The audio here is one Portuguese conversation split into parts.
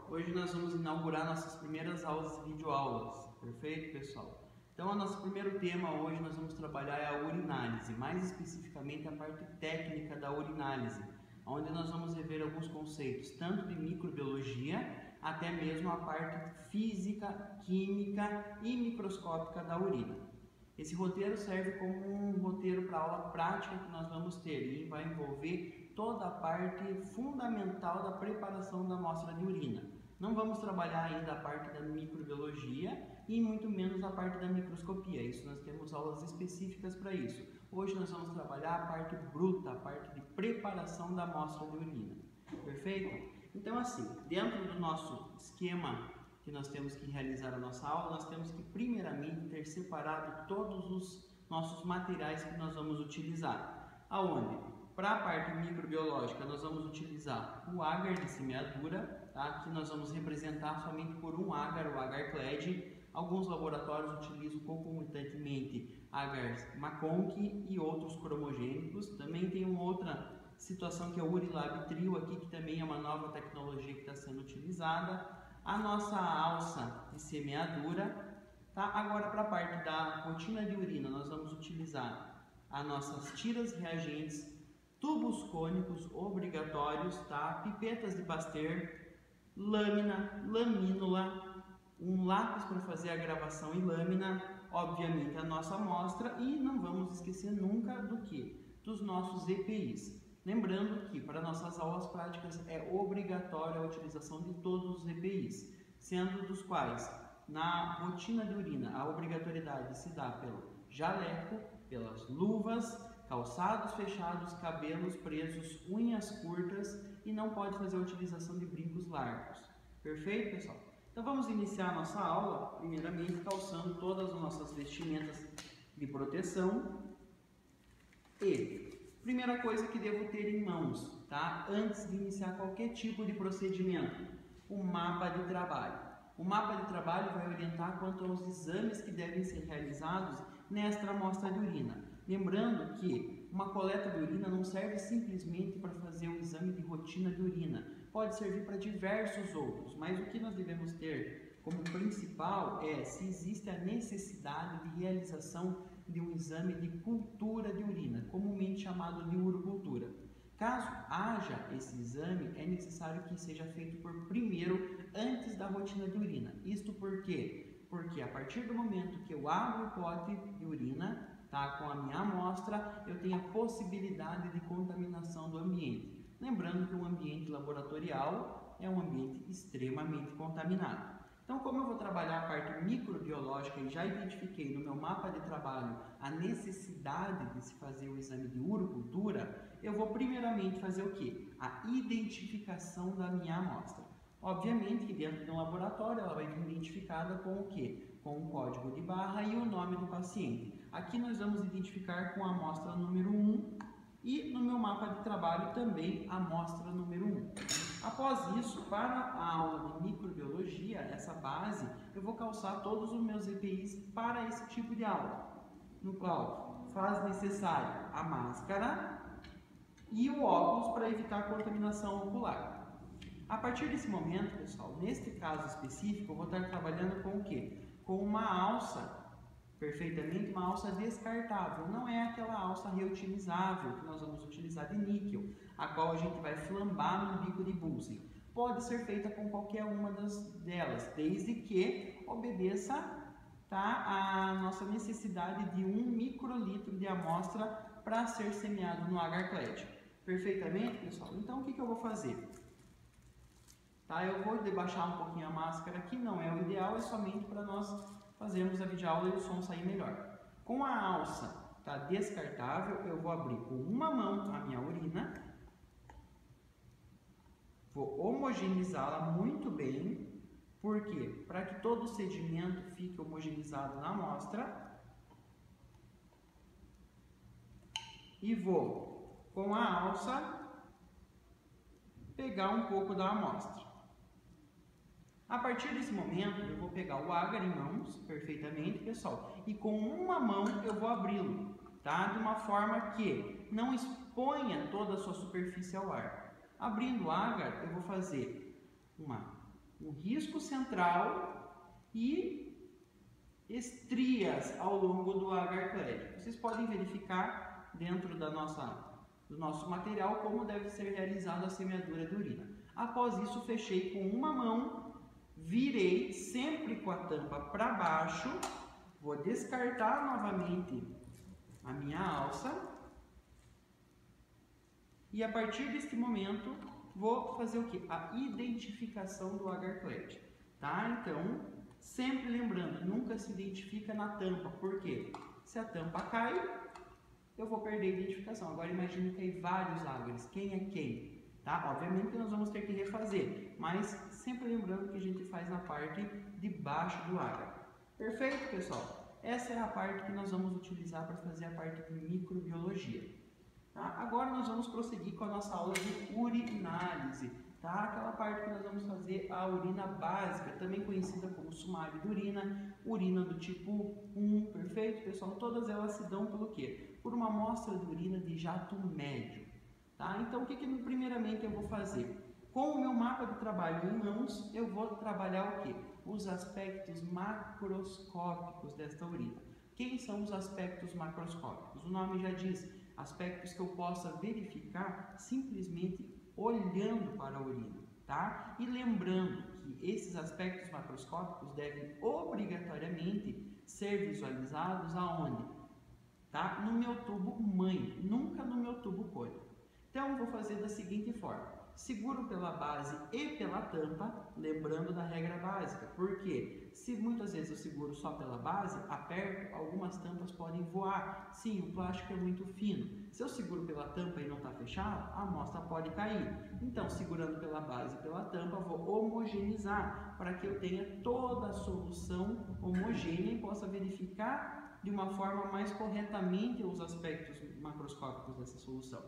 Hoje nós vamos inaugurar nossas primeiras aulas de videoaulas, perfeito, pessoal? Então, o nosso primeiro tema hoje nós vamos trabalhar é a urinálise, mais especificamente a parte técnica da urinálise, onde nós vamos rever alguns conceitos, tanto de microbiologia, até mesmo a parte física, química e microscópica da urina. Esse roteiro serve como um roteiro para a aula prática que nós vamos ter e vai envolver toda a parte fundamental da preparação da amostra de urina. Não vamos trabalhar ainda a parte da microbiologia e muito menos a parte da microscopia. Isso nós temos aulas específicas para isso. Hoje nós vamos trabalhar a parte bruta, a parte de preparação da amostra de urina. Perfeito? Então assim, dentro do nosso esquema que nós temos que realizar a nossa aula, nós temos que primeiramente ter separado todos os nossos materiais que nós vamos utilizar. Aonde? Para a parte microbiológica, nós vamos utilizar o agar de semeadura, tá? Aqui nós vamos representar somente por um agar, o agar clade. Alguns laboratórios utilizam concomitantemente agar McConkie e outros cromogênicos. Também tem uma outra situação que é o Urilab Trio aqui, que também é uma nova tecnologia que está sendo utilizada. A nossa alça de semeadura, tá? Agora para a parte da rotina de urina, nós vamos utilizar as nossas tiras reagentes, tubos cônicos obrigatórios, tá? Pipetas de Pasteur, lâmina, lamínula, um lápis para fazer a gravação em lâmina, obviamente a nossa amostra e não vamos esquecer nunca do que? Dos nossos EPIs. Lembrando que para nossas aulas práticas é obrigatória a utilização de todos os EPIs, sendo dos quais na rotina de urina a obrigatoriedade se dá pelo jaleco, pelas luvas, calçados fechados, cabelos presos, unhas curtas e não pode fazer a utilização de brincos largos. Perfeito, pessoal? Então vamos iniciar a nossa aula, primeiramente calçando todas as nossas vestimentas de proteção e primeira coisa que devo ter em mãos, tá? Antes de iniciar qualquer tipo de procedimento, o mapa de trabalho. O mapa de trabalho vai orientar quanto aos exames que devem ser realizados nesta amostra de urina. Lembrando que uma coleta de urina não serve simplesmente para fazer um exame de rotina de urina, pode servir para diversos outros, mas o que nós devemos ter como principal é se existe a necessidade de realização de um exame de cultura de urina, comumente chamado de urocultura. Caso haja esse exame, é necessário que seja feito por primeiro, antes da rotina de urina. Isto por quê? Porque a partir do momento que eu abro o pote de urina, tá, com a minha amostra, eu tenho a possibilidade de contaminação do ambiente. Lembrando que um ambiente laboratorial é um ambiente extremamente contaminado. Então, como eu vou trabalhar a parte microbiológica e já identifiquei no meu mapa de trabalho a necessidade de se fazer o exame de urocultura, eu vou primeiramente fazer o quê? A identificação da minha amostra. Obviamente que dentro de um laboratório ela vai vir identificada com o quê? Com o código de barra e o nome do paciente. Aqui nós vamos identificar com a amostra número 1 e no meu mapa de trabalho também a amostra número 1. Após isso, para a aula de microbiologia, essa base, eu vou calçar todos os meus EPIs para esse tipo de aula, no qual faz necessário a máscara e o óculos para evitar a contaminação ocular. A partir desse momento, pessoal, neste caso específico, eu vou estar trabalhando com o quê? Com uma alça, perfeitamente, uma alça descartável, não é aquela alça reutilizável que nós vamos utilizar de níquel, a qual a gente vai flambar no bico de Bunsen. Pode ser feita com qualquer uma delas, desde que obedeça, tá, a nossa necessidade de 1 microlitro de amostra para ser semeado no agar clade. Perfeitamente, pessoal? Então, o que eu vou fazer? Tá, eu vou debaixar um pouquinho a máscara aqui, não é o ideal, é somente para nós fazermos a videoaula e o som sair melhor. Com a alça, tá, descartável, eu vou abrir com uma mão a minha urina, vou homogeneizá-la muito bem, por quê? Para que todo o sedimento fique homogeneizado na amostra, e vou, com a alça, pegar um pouco da amostra. A partir desse momento, eu vou pegar o agar em mãos, perfeitamente, pessoal, e com uma mão eu vou abri-lo, tá? De uma forma que não exponha toda a sua superfície ao ar. Abrindo o agar, eu vou fazer um risco central e estrias ao longo do agar clédico. Vocês podem verificar dentro do nosso material como deve ser realizada a semeadura de urina. Após isso, fechei com uma mão, virei sempre com a tampa para baixo, vou descartar novamente a minha alça e a partir deste momento vou fazer o que? A identificação do agar clédico, tá? Então, sempre lembrando, nunca se identifica na tampa, porque se a tampa cai, eu vou perder a identificação. Agora imagine que tem vários agares, quem é quem, tá? Obviamente que nós vamos ter que refazer, mas sempre lembrando que a gente faz na parte de baixo do agar. Perfeito, pessoal? Essa é a parte que nós vamos utilizar para fazer a parte de microbiologia. Tá? Agora nós vamos prosseguir com a nossa aula de urinálise, tá? Aquela parte que nós vamos fazer a urina básica, também conhecida como sumário de urina do tipo 1, perfeito, pessoal? Todas elas se dão pelo quê? Por uma amostra de urina de jato médio, tá? Então, o que primeiramente eu vou fazer? Com o meu mapa de trabalho em mãos, eu vou trabalhar o quê? Os aspectos macroscópicos desta urina. Quem são os aspectos macroscópicos? O nome já diz, aspectos que eu possa verificar simplesmente olhando para a urina, tá? E lembrando que esses aspectos macroscópicos devem obrigatoriamente ser visualizados aonde? Tá? No meu tubo mãe, nunca no meu tubo cônico. Então, eu vou fazer da seguinte forma. Seguro pela base e pela tampa, lembrando da regra básica, porque se muitas vezes eu seguro só pela base, aperto, algumas tampas podem voar. Sim, o plástico é muito fino. Se eu seguro pela tampa e não está fechado, a amostra pode cair. Então, segurando pela base e pela tampa, vou homogeneizar para que eu tenha toda a solução homogênea e possa verificar de uma forma mais corretamente os aspectos macroscópicos dessa solução.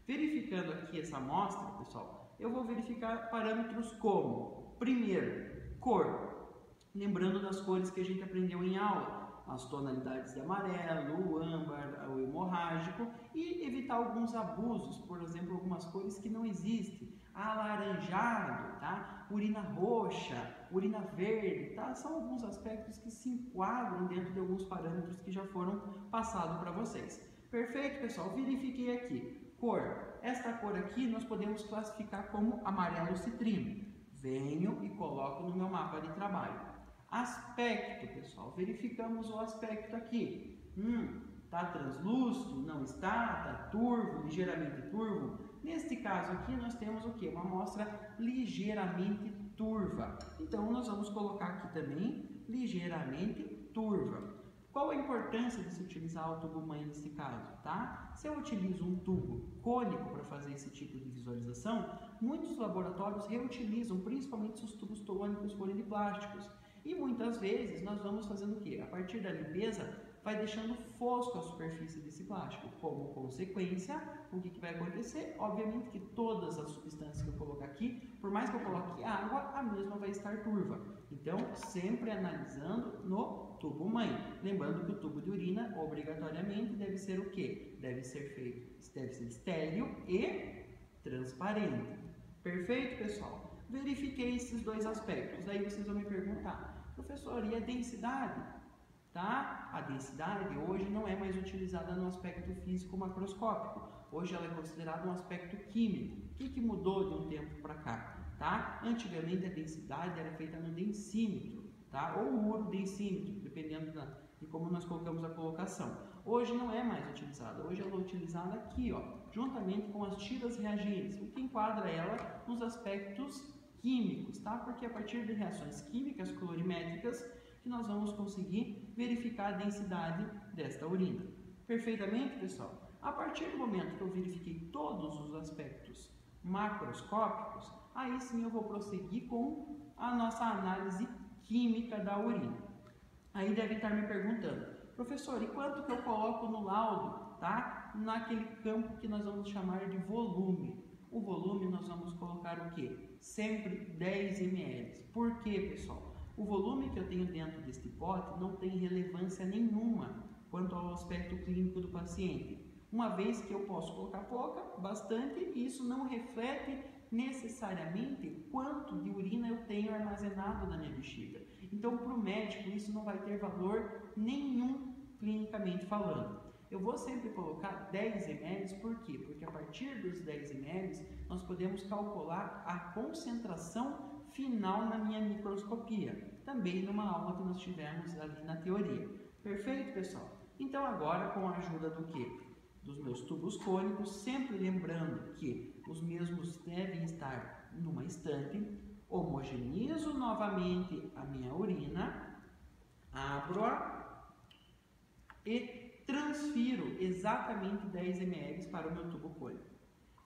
Verificando aqui essa amostra, pessoal, eu vou verificar parâmetros como, primeiro, cor. Lembrando das cores que a gente aprendeu em aula, as tonalidades de amarelo, o âmbar, o hemorrágico, e evitar alguns abusos, por exemplo, algumas cores que não existem. Alaranjado, tá? Urina roxa, urina verde, tá? São alguns aspectos que se enquadram dentro de alguns parâmetros que já foram passados para vocês. Perfeito, pessoal? Verifiquei aqui. Cor. Esta cor aqui nós podemos classificar como amarelo citrino. Venho e coloco no meu mapa de trabalho. Aspecto, pessoal. Verificamos o aspecto aqui. Está translúcido? Não está? Está turvo? Ligeiramente turvo? Neste caso aqui nós temos o que? Uma amostra ligeiramente turva. Então nós vamos colocar aqui também ligeiramente turva. Qual a importância de se utilizar o tubo mãe nesse caso, tá? Se eu utilizo um tubo cônico para fazer esse tipo de visualização, muitos laboratórios reutilizam, principalmente se os tubos cônicos forem de plásticos. E muitas vezes nós vamos fazendo o quê? A partir da limpeza, vai deixando fosco a superfície desse plástico. Como consequência, o que vai acontecer? Obviamente que todas as substâncias que eu colocar aqui, por mais que eu coloque água, a mesma vai estar turva. Então, sempre analisando no tubo mãe. Lembrando que o tubo de urina, obrigatoriamente, deve ser o quê? Deve ser estéril e transparente. Perfeito, pessoal? Verifiquei esses dois aspectos. Daí vocês vão me perguntar, professor, e a densidade? Tá? A densidade hoje não é mais utilizada no aspecto físico macroscópico. Hoje ela é considerada um aspecto químico. O que mudou de um tempo para cá? Tá? Antigamente a densidade era feita no densímetro, tá? Ou urodensímetro, dependendo de como nós colocamos a colocação. Hoje não é mais utilizada. Hoje ela é utilizada aqui, ó, juntamente com as tiras reagentes, o que enquadra ela nos aspectos químicos, tá? Porque a partir de reações químicas colorimétricas que nós vamos conseguir verificar a densidade desta urina. Perfeitamente, pessoal? A partir do momento que eu verifiquei todos os aspectos macroscópicos, aí sim eu vou prosseguir com a nossa análise química da urina. Aí deve estar me perguntando, professor, e quanto que eu coloco no laudo, tá? Naquele campo que nós vamos chamar de volume. O volume nós vamos colocar o quê? Sempre 10 ml. Por quê, pessoal? O volume que eu tenho dentro deste pote não tem relevância nenhuma quanto ao aspecto clínico do paciente. Uma vez que eu posso colocar pouca, bastante, e isso não reflete necessariamente quanto de urina tenho armazenado na minha bexiga. Então, para o médico, isso não vai ter valor nenhum clinicamente falando. Eu vou sempre colocar 10 ml, por quê? Porque a partir dos 10 ml, nós podemos calcular a concentração final na minha microscopia, também numa aula que nós tivemos ali na teoria. Perfeito, pessoal? Então, agora, com a ajuda do quê? Dos meus tubos cônicos, sempre lembrando que os mesmos devem estar numa estante, homogeneizo novamente a minha urina, abro-a e transfiro exatamente 10 ml para o meu tubo cônico.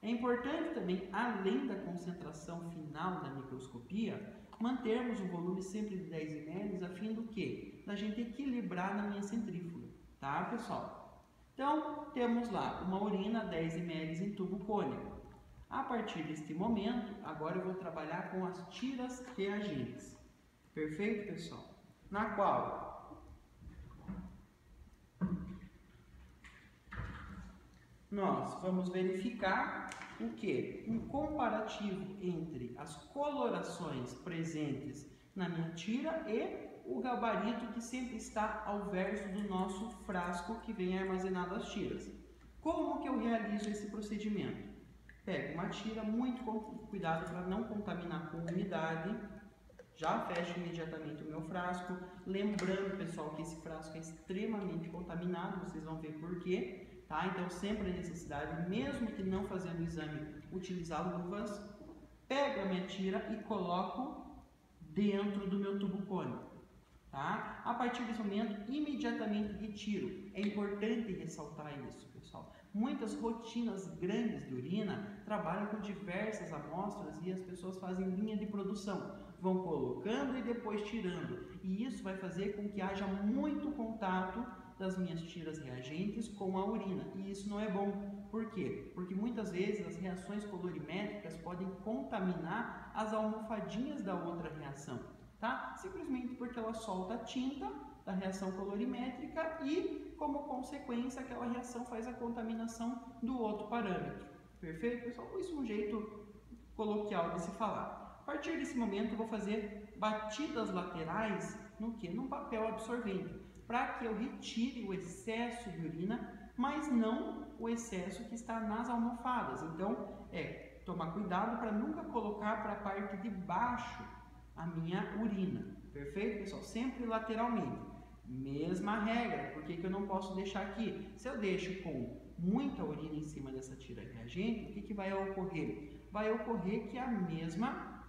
É importante também, além da concentração final na microscopia, mantermos o volume sempre de 10 ml a fim do quê? Da gente equilibrar na minha centrífuga, tá, pessoal? Então, temos lá uma urina 10 ml em tubo cônico. A partir deste momento, agora eu vou trabalhar com as tiras reagentes. Perfeito, pessoal? Na qual nós vamos verificar o que? Um comparativo entre as colorações presentes na minha tira e o gabarito que sempre está ao verso do nosso frasco que vem armazenado as tiras. Como que eu realizo esse procedimento? Pego uma tira, muito cuidado para não contaminar com umidade, já fecho imediatamente o meu frasco, lembrando, pessoal, que esse frasco é extremamente contaminado, vocês vão ver por quê. Tá? Então, sempre a necessidade, mesmo que não fazendo o exame, utilizar luvas. Pego a minha tira e coloco dentro do meu tubo cônico. Tá? A partir desse momento, imediatamente retiro. É importante ressaltar isso, pessoal. Muitas rotinas grandes de urina trabalham com diversas amostras e as pessoas fazem linha de produção. Vão colocando e depois tirando. E isso vai fazer com que haja muito contato das minhas tiras reagentes com a urina, e isso não é bom. Por quê? Porque muitas vezes as reações colorimétricas podem contaminar as almofadinhas da outra reação, tá? Simplesmente porque ela solta a tinta da reação colorimétrica e, como consequência, aquela reação faz a contaminação do outro parâmetro. Perfeito, pessoal? Isso é um jeito coloquial de se falar. A partir desse momento, eu vou fazer batidas laterais no quê? Num papel absorvente, para que eu retire o excesso de urina, mas não o excesso que está nas almofadas. Então, tomar cuidado para nunca colocar para a parte de baixo a minha urina. Perfeito, pessoal? Sempre lateralmente. Mesma regra, por que eu não posso deixar aqui? Se eu deixo com muita urina em cima dessa tira reagente, o que vai ocorrer? Vai ocorrer que a mesma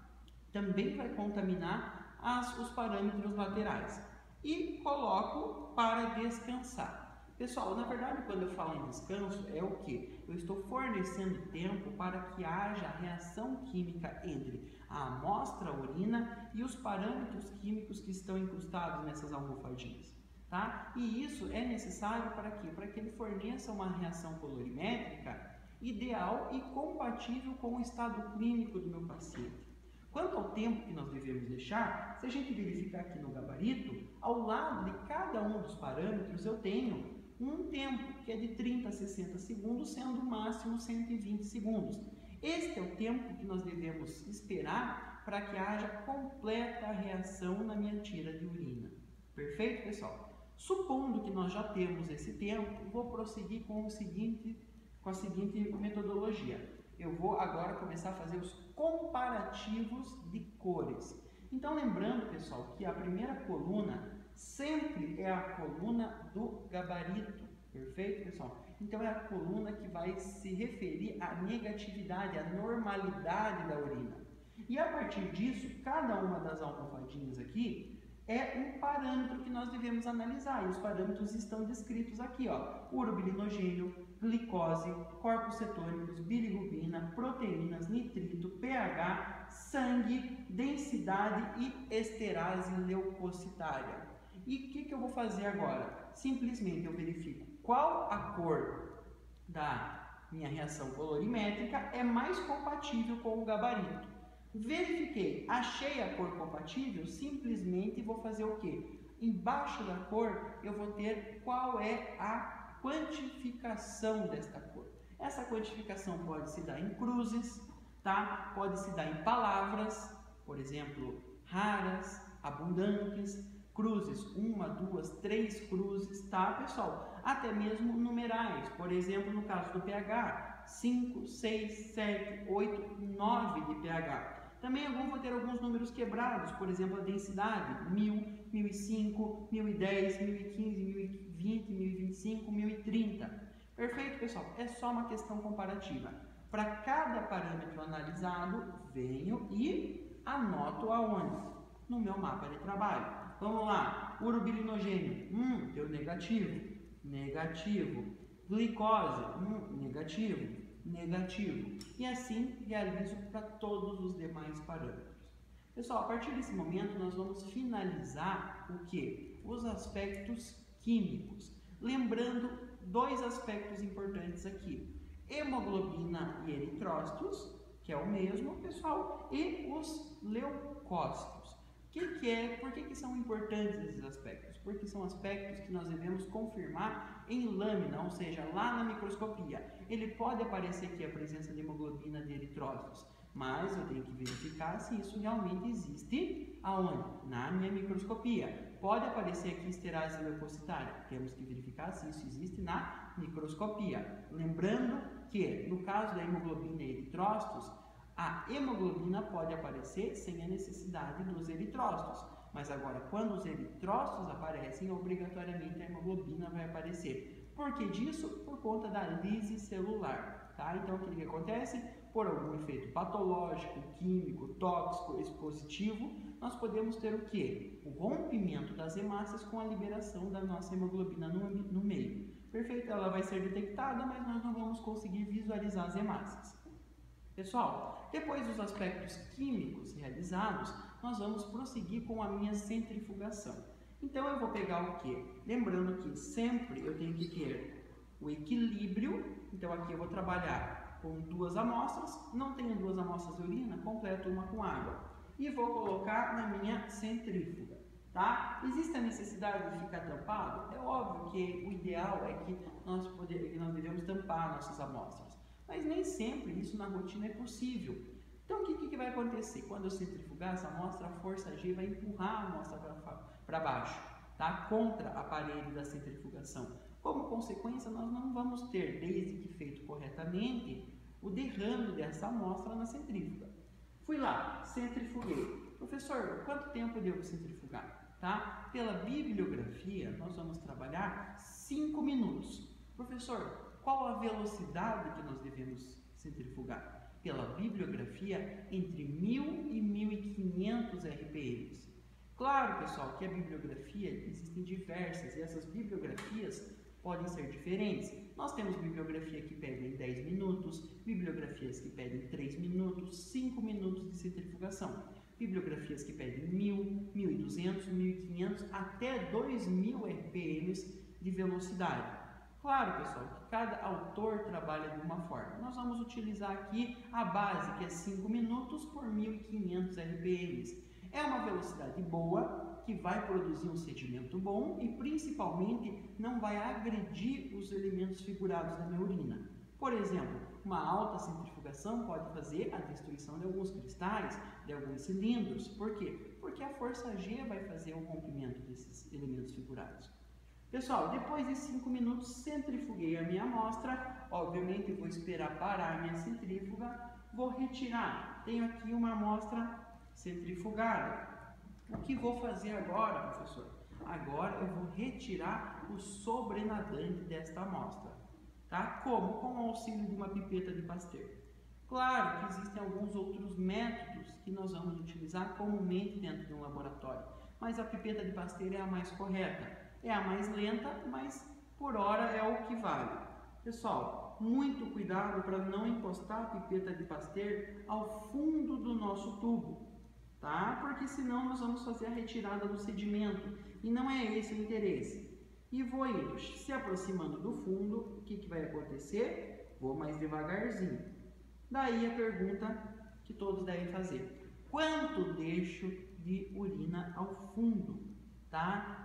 também vai contaminar os parâmetros laterais. E coloco para descansar. Pessoal, na verdade, quando eu falo em descanso, é o que? Eu estou fornecendo tempo para que haja reação química entre a amostra urina e os parâmetros químicos que estão incrustados nessas almofadinhas. Tá? E isso é necessário para quê? Para que ele forneça uma reação colorimétrica ideal e compatível com o estado clínico do meu paciente. Quanto ao tempo que nós devemos deixar, se a gente verificar aqui no gabarito, ao lado de cada um dos parâmetros eu tenho um tempo que é de 30 a 60 segundos, sendo o máximo 120 segundos. Este é o tempo que nós devemos esperar para que haja completa reação na minha tira de urina. Perfeito, pessoal? Supondo que nós já temos esse tempo, vou prosseguir com a seguinte metodologia. Eu vou agora começar a fazer os comparativos de cores. Então, lembrando, pessoal, que a primeira coluna sempre é a coluna do gabarito. Perfeito, pessoal? Então, é a coluna que vai se referir à negatividade, à normalidade da urina. E a partir disso, cada uma das almofadinhas aqui é um parâmetro que nós devemos analisar. E os parâmetros estão descritos aqui, ó. Urobilinogênio, glicose, corpos cetônicos, bilirrubina, proteínas, nitrito, pH, sangue, densidade e esterase leucocitária. E o que eu vou fazer agora? Simplesmente eu verifico qual a cor da minha reação colorimétrica é mais compatível com o gabarito. Verifiquei, achei a cor compatível, simplesmente vou fazer o quê? Embaixo da cor eu vou ter qual é a quantificação desta cor. Essa quantificação pode se dar em cruzes, tá? Pode se dar em palavras, por exemplo, raras, abundantes, cruzes, 1, 2, 3 cruzes, tá, pessoal? Até mesmo numerais, por exemplo, no caso do pH, 5, 6, 7, 8, 9 de pH. Também eu vou ter alguns números quebrados, por exemplo, a densidade, 1000, 1005, 1010, 1015, 1020, 1025, 1030. Perfeito, pessoal? É só uma questão comparativa. Para cada parâmetro analisado, venho e anoto aonde? No meu mapa de trabalho. Vamos lá, urobilinogênio, deu negativo, negativo. Glicose, negativo, negativo. E assim realizo para todos os demais parâmetros. Pessoal, a partir desse momento nós vamos finalizar o quê? Os aspectos químicos. Lembrando dois aspectos importantes aqui. Hemoglobina e eritrócitos, que é o mesmo, pessoal, e os leucócitos. Por que são importantes esses aspectos? Porque são aspectos que nós devemos confirmar em lâmina, ou seja, lá na microscopia. Ele pode aparecer aqui a presença de hemoglobina de eritrócitos, mas eu tenho que verificar se isso realmente existe aonde? Na minha microscopia. Pode aparecer aqui esterase leucocitária, temos que verificar se isso existe na microscopia. Lembrando que, no caso da hemoglobina e eritrócitos, a hemoglobina pode aparecer sem a necessidade dos eritrócitos, mas agora quando os eritrócitos aparecem, obrigatoriamente a hemoglobina vai aparecer. Por que disso? Por conta da lise celular, tá? Então o que acontece? Por algum efeito patológico, químico, tóxico, expositivo, nós podemos ter o quê? O rompimento das hemácias com a liberação da nossa hemoglobina no meio. Perfeito? Ela vai ser detectada, mas nós não vamos conseguir visualizar as hemácias. Pessoal, depois dos aspectos químicos realizados, nós vamos prosseguir com a minha centrifugação. Então eu vou pegar o quê? Lembrando que sempre eu tenho que ter o equilíbrio, então aqui eu vou trabalhar com 2 amostras, não tenho 2 amostras de urina, completo uma com água. E vou colocar na minha centrífuga, tá? Existe a necessidade de ficar tampado? É óbvio que o ideal é que nós devemos tampar nossas amostras. Mas nem sempre isso na rotina é possível. Então, o que vai acontecer? Quando eu centrifugar essa amostra, a força G vai empurrar a amostra para baixo, tá? Contra a parede da centrifugação. Como consequência, nós não vamos ter, desde que feito corretamente, o derrame dessa amostra na centrífuga. Fui lá, centrifuguei. Professor, quanto tempo eu devo centrifugar? Tá? Pela bibliografia, nós vamos trabalhar 5 minutos. Professor, qual a velocidade que nós devemos centrifugar? Pela bibliografia, entre 1000 e 1500 RPMs. Claro, pessoal, que a bibliografia existem diversas e essas bibliografias podem ser diferentes. Nós temos bibliografia que pedem 10 minutos, bibliografias que pedem 3 minutos, 5 minutos de centrifugação. Bibliografias que pedem 1000, 1200, 1500 até 2000 RPMs de velocidade. Claro, pessoal, que cada autor trabalha de uma forma. Nós vamos utilizar aqui a base, que é 5 minutos por 1500 RPMs. É uma velocidade boa, que vai produzir um sedimento bom e, principalmente, não vai agredir os elementos figurados da minha urina. Por exemplo, uma alta centrifugação pode fazer a destruição de alguns cristais, de alguns cilindros. Por quê? Porque a força G vai fazer o rompimento desses elementos figurados. Pessoal, depois de 5 minutos, centrifuguei a minha amostra. Obviamente, vou esperar parar a minha centrífuga. Vou retirar. Tenho aqui uma amostra centrifugada. O que vou fazer agora, professor? Agora eu vou retirar o sobrenadante desta amostra. Tá? Como? Com o auxílio de uma pipeta de Pasteur. Claro que existem alguns outros métodos que nós vamos utilizar comumente dentro de um laboratório. Mas a pipeta de Pasteur é a mais correta. É a mais lenta, mas por hora é o que vale. Pessoal, muito cuidado para não encostar a pipeta de Pasteur ao fundo do nosso tubo, tá? Porque senão nós vamos fazer a retirada do sedimento e não é esse o interesse. E vou indo, se aproximando do fundo, o que vai acontecer? Vou mais devagarzinho. Daí a pergunta que todos devem fazer: quanto deixo de urina ao fundo, tá?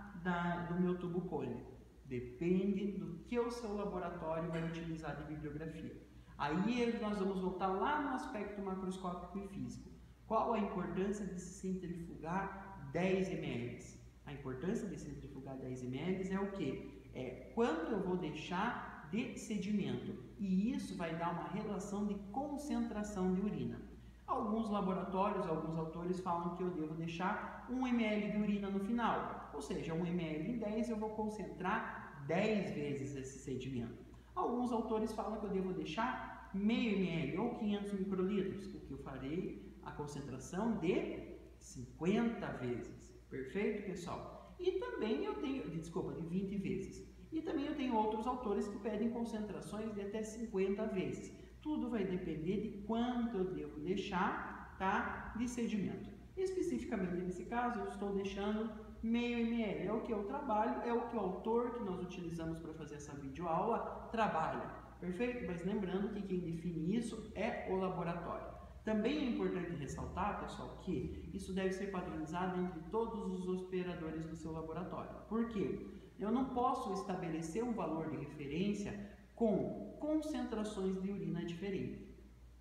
Do meu tubo cônico? Depende do que o seu laboratório vai utilizar de bibliografia. Aí nós vamos voltar lá no aspecto macroscópico e físico. Qual a importância de se centrifugar 10 ml? A importância de centrifugar 10 ml é o quê? É quanto eu vou deixar de sedimento. E isso vai dar uma relação de concentração de urina. Alguns laboratórios, alguns autores falam que eu devo deixar 1 ml de urina no final. Ou seja, 1 ml em 10 eu vou concentrar 10 vezes esse sedimento. Alguns autores falam que eu devo deixar meio ml ou 500 microlitros, o que eu farei a concentração de 50 vezes. Perfeito, pessoal? E também eu tenho, desculpa, de 20 vezes. E também eu tenho outros autores que pedem concentrações de até 50 vezes. Tudo vai depender de quanto eu devo deixar, tá, de sedimento. Especificamente nesse caso, eu estou deixando meio ml. É o que eu trabalho, é o que o autor que nós utilizamos para fazer essa videoaula trabalha. Perfeito? Mas lembrando que quem define isso é o laboratório. Também é importante ressaltar, pessoal, que isso deve ser padronizado entre todos os operadores do seu laboratório. Por quê? Eu não posso estabelecer um valor de referência com concentrações de urina diferentes.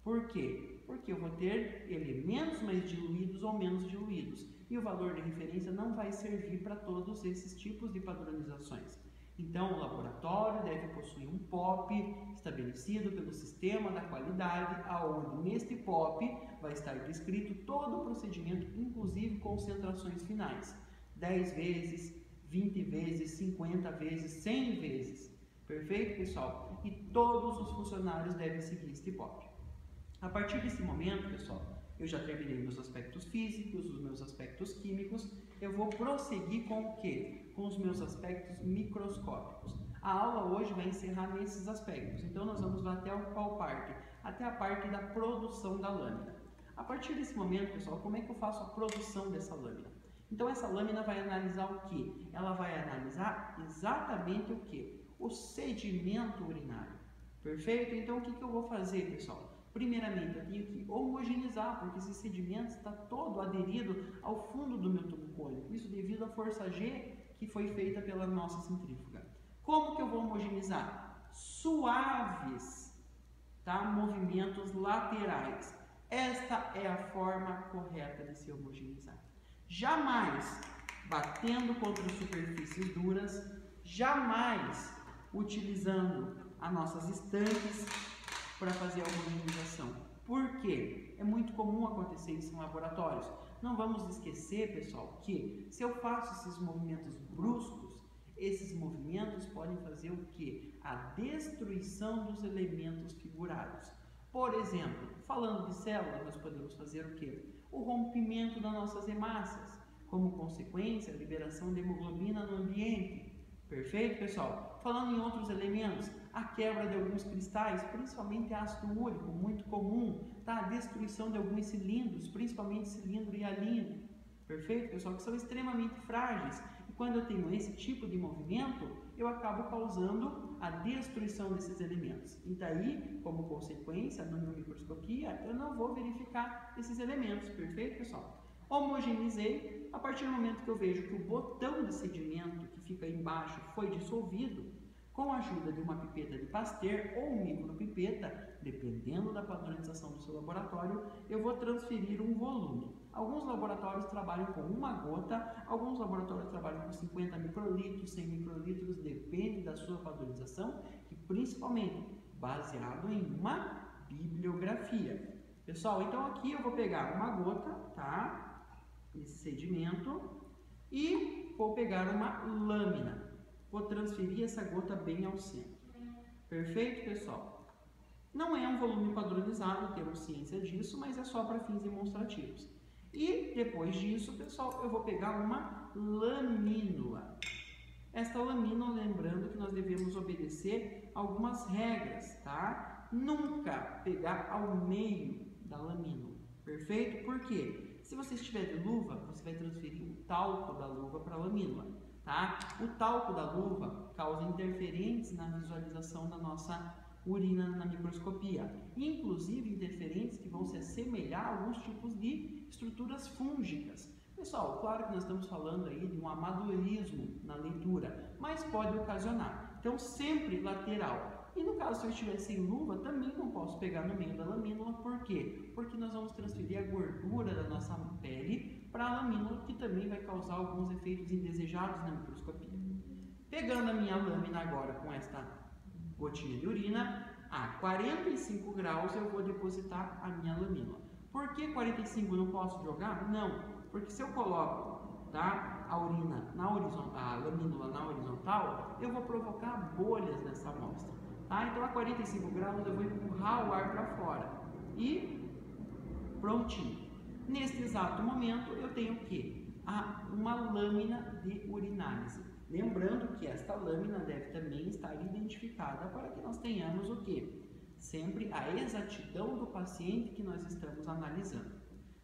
Por quê? Porque eu vou ter elementos mais diluídos ou menos diluídos. E o valor de referência não vai servir para todos esses tipos de padronizações. Então, o laboratório deve possuir um POP estabelecido pelo sistema da qualidade, aonde neste POP vai estar descrito todo o procedimento, inclusive concentrações finais. 10 vezes, 20 vezes, 50 vezes, 100 vezes. Perfeito, pessoal? E todos os funcionários devem seguir este POP. A partir desse momento, pessoal, eu já terminei meus aspectos físicos, os meus aspectos químicos, eu vou prosseguir com o quê? Com os meus aspectos microscópicos. A aula hoje vai encerrar nesses aspectos, então nós vamos lá até qual parte? Até a parte da produção da lâmina. A partir desse momento, pessoal, como é que eu faço a produção dessa lâmina? Então essa lâmina vai analisar o quê? Ela vai analisar exatamente o quê? O sedimento urinário. Perfeito? Então o que eu vou fazer, pessoal? Primeiramente, eu tenho que homogeneizar, porque esse sedimento está todo aderido ao fundo do meu tubo cônico. Isso devido à força G que foi feita pela nossa centrífuga. Como que eu vou homogeneizar? Suaves, tá? Movimentos laterais. Esta é a forma correta de se homogeneizar. Jamais batendo contra superfícies duras, jamais utilizando as nossas estanques para fazer a homogenização. Por quê? É muito comum acontecer isso em laboratórios. Não vamos esquecer, pessoal, que se eu faço esses movimentos bruscos, esses movimentos podem fazer o quê? A destruição dos elementos figurados. Por exemplo, falando de células, nós podemos fazer o quê? O rompimento das nossas hemácias, como consequência, a liberação de hemoglobina no ambiente. Perfeito, pessoal? Falando em outros elementos, a quebra de alguns cristais, principalmente ácido úrico, muito comum, tá? A destruição de alguns cilindros, principalmente cilindro hialino. Perfeito, pessoal? Que são extremamente frágeis. E quando eu tenho esse tipo de movimento, eu acabo causando a destruição desses elementos. E daí, como consequência, na minha microscopia, eu não vou verificar esses elementos. Perfeito, pessoal? Homogeneizei, a partir do momento que eu vejo que o botão de sedimento que fica embaixo foi dissolvido, com a ajuda de uma pipeta de Pasteur ou micropipeta, dependendo da padronização do seu laboratório, eu vou transferir um volume. Alguns laboratórios trabalham com uma gota, alguns laboratórios trabalham com 50 microlitros, 100 microlitros, depende da sua padronização, e principalmente baseado em uma bibliografia. Pessoal, então aqui eu vou pegar uma gota, tá? Esse sedimento, e vou pegar uma lâmina. Vou transferir essa gota bem ao centro. Perfeito, pessoal? Não é um volume padronizado, temos ciência disso, mas é só para fins demonstrativos. E depois disso, pessoal, eu vou pegar uma lamínula. Esta lamínula, lembrando que nós devemos obedecer algumas regras, tá? Nunca pegar ao meio da lamínula. Perfeito? Por quê? Se você estiver de luva, você vai transferir o talco da luva para a lamínula. Tá? O talco da luva causa interferentes na visualização da nossa urina na microscopia, inclusive interferentes que vão se assemelhar a alguns tipos de estruturas fúngicas. Pessoal, claro que nós estamos falando aí de um amadorismo na leitura, mas pode ocasionar. Então, sempre lateral. E no caso, se eu estiver sem luva, também não posso pegar no meio da lamínula. Por quê? Porque nós vamos transferir a gordura da nossa pele para a lamínula, que também vai causar alguns efeitos indesejados na microscopia. Pegando a minha lâmina agora com esta gotinha de urina, a 45 graus eu vou depositar a minha lamínula. Por que 45 eu não posso jogar? Não, porque se eu coloco, tá, a lamínula na horizontal, eu vou provocar bolhas nessa amostra. Tá? Então a 45 graus eu vou empurrar o ar para fora e prontinho. Neste exato momento eu tenho o quê? Uma lâmina de urinálise. Lembrando que esta lâmina deve também estar identificada para que nós tenhamos o quê? Sempre a exatidão do paciente que nós estamos analisando.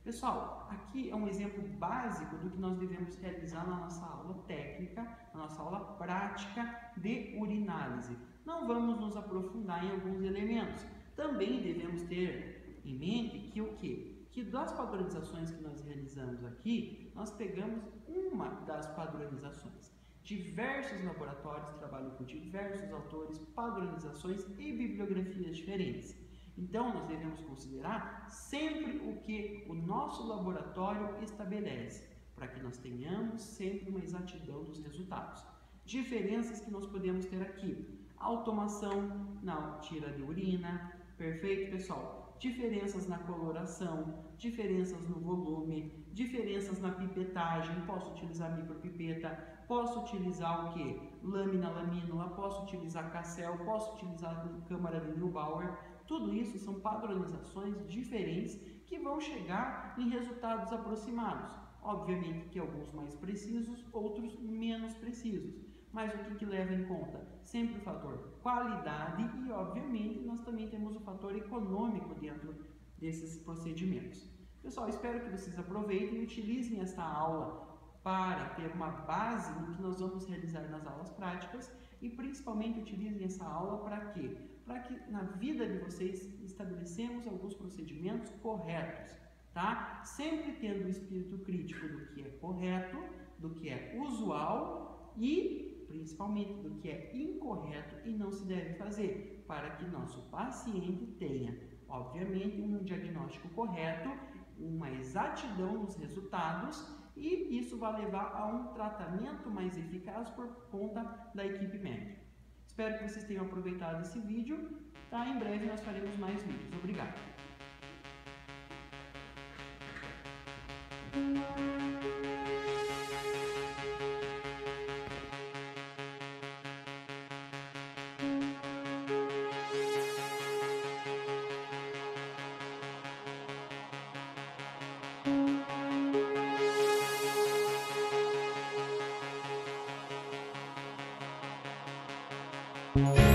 Pessoal, aqui é um exemplo básico do que nós devemos realizar na nossa aula técnica, na nossa aula prática de urinálise. Não vamos nos aprofundar em alguns elementos. Também devemos ter em mente que o quê? Que das padronizações que nós realizamos aqui, nós pegamos uma das padronizações. Diversos laboratórios trabalham com diversos autores, padronizações e bibliografias diferentes. Então, nós devemos considerar sempre o que o nosso laboratório estabelece, para que nós tenhamos sempre uma exatidão dos resultados. Diferenças que nós podemos ter aqui: automação na tira de urina, perfeito, pessoal? Diferenças na coloração, diferenças no volume, diferenças na pipetagem, posso utilizar micropipeta, posso utilizar o que? Lamínula, posso utilizar Cassel, posso utilizar câmara de Neubauer. Tudo isso são padronizações diferentes que vão chegar em resultados aproximados. Obviamente que alguns mais precisos, outros menos precisos. Mas o que leva em conta? Sempre o fator qualidade e, obviamente, nós também temos o fator econômico dentro desses procedimentos. Pessoal, espero que vocês aproveitem e utilizem esta aula para ter uma base no que nós vamos realizar nas aulas práticas e principalmente utilizem essa aula para quê? Para que na vida de vocês estabelecemos alguns procedimentos corretos, tá? Sempre tendo o espírito crítico do que é correto, do que é usual e principalmente do que é incorreto e não se deve fazer, para que nosso paciente tenha, obviamente, um diagnóstico correto, uma exatidão nos resultados e isso vai levar a um tratamento mais eficaz por conta da equipe médica. Espero que vocês tenham aproveitado esse vídeo, tá? Em breve nós faremos mais vídeos. Obrigado! Yeah.